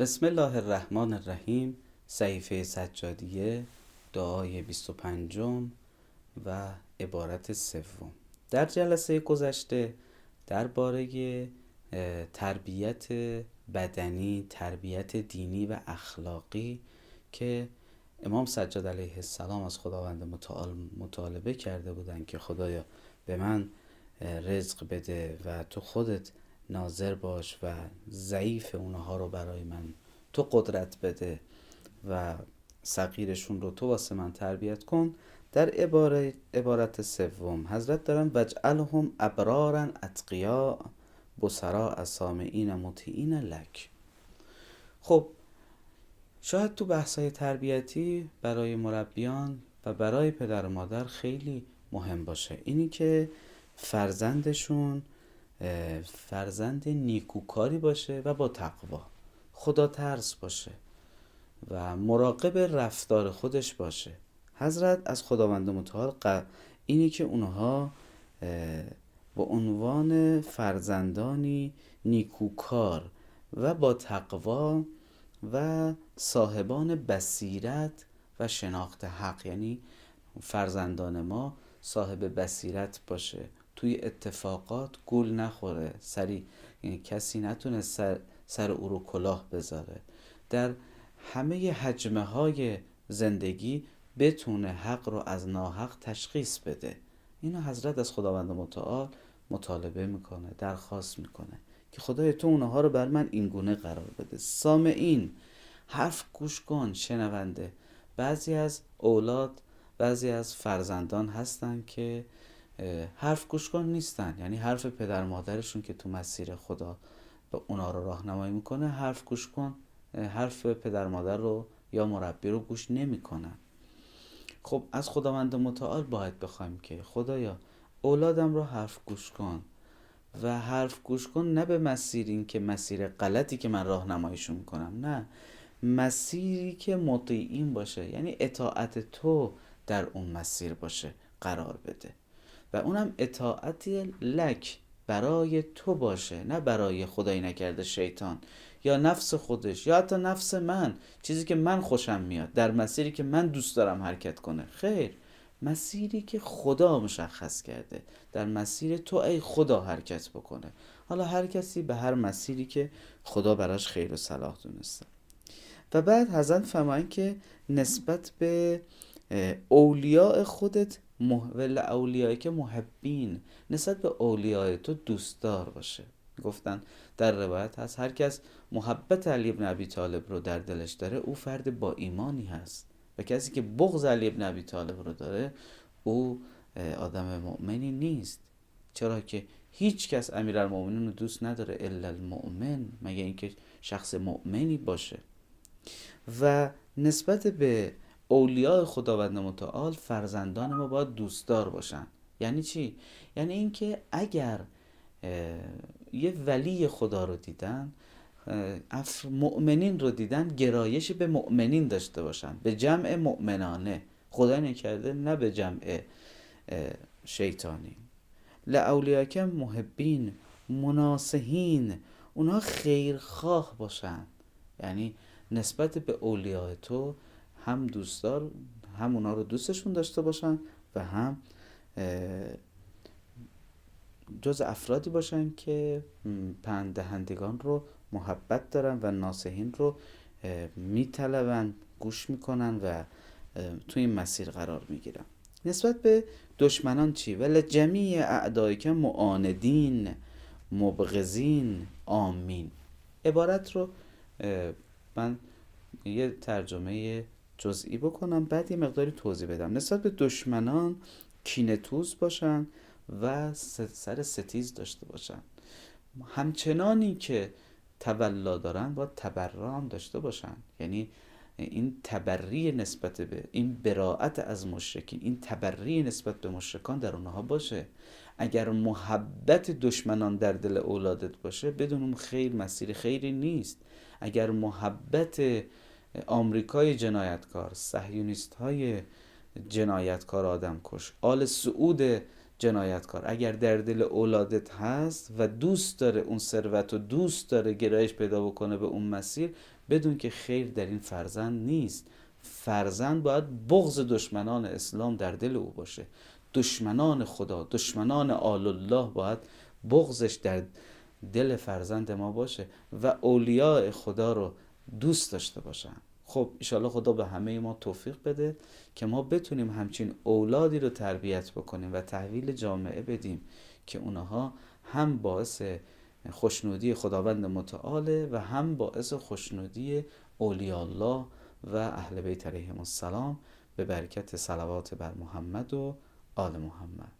بسم الله الرحمن الرحیم. صحیفه سجادیه، دعای 25 و عبارت سوم. در جلسه گذشته درباره تربیت بدنی، تربیت دینی و اخلاقی که امام سجاد علیه السلام از خداوند متعال مطالبه کرده بودند که خدایا به من رزق بده و تو خودت ناظر باش و ضعیف اونها رو برای من تو قدرت بده و صغیرشون رو تو واسه من تربیت کن. در عبارت سوم حضرت دارن وجعلهم ابرارا اتقیا بصرا سامعین مطیعین لک. خب شاید تو بحث‌های تربیتی برای مربیان و برای پدر و مادر خیلی مهم باشه اینی که فرزندشون فرزند نیکوکاری باشه و با تقوا، خدا ترس باشه و مراقب رفتار خودش باشه. حضرت از خداوند متعال اینی که اونها با عنوان فرزندانی نیکوکار و با تقوا و صاحبان بصیرت و شناخت حق، یعنی فرزندان ما صاحب بصیرت باشه، توی اتفاقات گول نخوره، یعنی کسی نتونه سر او رو کلاه بذاره، در همه حجمه های زندگی بتونه حق رو از ناحق تشخیص بده. اینو حضرت از خداوند متعال مطالبه میکنه، درخواست میکنه که خدای تو اونها رو بر من این گونه قرار بده. سامعین، حرف گوش کن، شنونده. بعضی از اولاد، بعضی از فرزندان هستن که حرف گوش کن نیستن، یعنی حرف پدر مادرشون که تو مسیر خدا به اونا رو راهنمایی میکنه حرف گوش کن، حرف پدر مادر رو یا مربی رو گوش نمیکنن. خب از خداوند متعال باید بخوایم که خدایا اولادم رو حرف گوش کن و حرف گوش کن، نه به مسیر این که مسیر غلطی که من راهنماییشون میکنم، نه، مسیری که مطیعین باشه، یعنی اطاعت تو در اون مسیر باشه قرار بده و اونم اطاعتی لک، برای تو باشه، نه برای خدای نکرده شیطان یا نفس خودش یا حتی نفس من، چیزی که من خوشم میاد، در مسیری که من دوست دارم حرکت کنه. خیر، مسیری که خدا مشخص کرده، در مسیر تو ای خدا حرکت بکنه. حالا هر کسی به هر مسیری که خدا براش خیر و صلاح دونسته. و بعد حضرت فرمایند که نسبت به اولیاء خودت ول اولیایی که محبین، نسبت به اولیای تو دوستدار باشه. گفتن در روایت هست هر کس محبت علی ابن ابی طالب رو در دلش داره او فرد با ایمانی هست و کسی که بغض علی ابن ابی طالب رو داره او آدم مؤمنی نیست. چرا که هیچ کس امیرالمومنین رو دوست نداره الا المؤمن، مگه اینکه شخص مؤمنی باشه. و نسبت به اولیاء خداوند متعال فرزندان ما باید دوستدار باشن. یعنی چی؟ یعنی اینکه اگر یه ولی خدا رو دیدن، مؤمنین رو دیدن، گرایش به مؤمنین داشته باشن، به جمع مؤمنانه، خدا نکرده نه به جمع شیطانی. لاولیاک محبین مناصحین، اونها خیرخواه باشن، یعنی نسبت به اولیاء تو هم دوستدار، هم اونا رو دوستشون داشته باشن و هم جز افرادی باشن که پند دهندگان رو محبت دارن و ناصحین رو میطلبن، گوش میکنن و توی این مسیر قرار میگیرن. نسبت به دشمنان چی؟ ولی جمیع اعدایی که معاندین مبغضین آمین. عبارت رو من یه ترجمه جزئی بکنم بعد یه مقداری توضیح بدم. نسبت به دشمنان کینه‌توز باشن و سر ستیز داشته باشن، همچنانی که تولا دارن با تبرا هم داشته باشن، یعنی این تبری نسبت به این براءت از مشرکین، این تبری نسبت به مشرکان در اونها باشه. اگر محبت دشمنان در دل اولادت باشه بدون اون خیر مسیر خیری نیست. اگر محبت آمریکای جنایتکار، صهیونیست های جنایتکار، آدم کش، آل سعود جنایتکار اگر در دل اولادت هست و دوست داره اون ثروت و دوست داره گرایش پیدا بکنه به اون مسیر، بدون که خیر در این فرزند نیست. فرزند باید بغض دشمنان اسلام در دل او باشه، دشمنان خدا، دشمنان آل الله باید بغضش در دل فرزند ما باشه و اولیاء خدا رو دوست داشته باشن. خب ایشالله خدا به همه ما توفیق بده که ما بتونیم همچین اولادی رو تربیت بکنیم و تحویل جامعه بدیم که اونها هم باعث خوشنودی خداوند متعاله و هم باعث خوشنودی اولیاء الله و اهل بیت علیهم السلام به برکت صلوات بر محمد و آل محمد.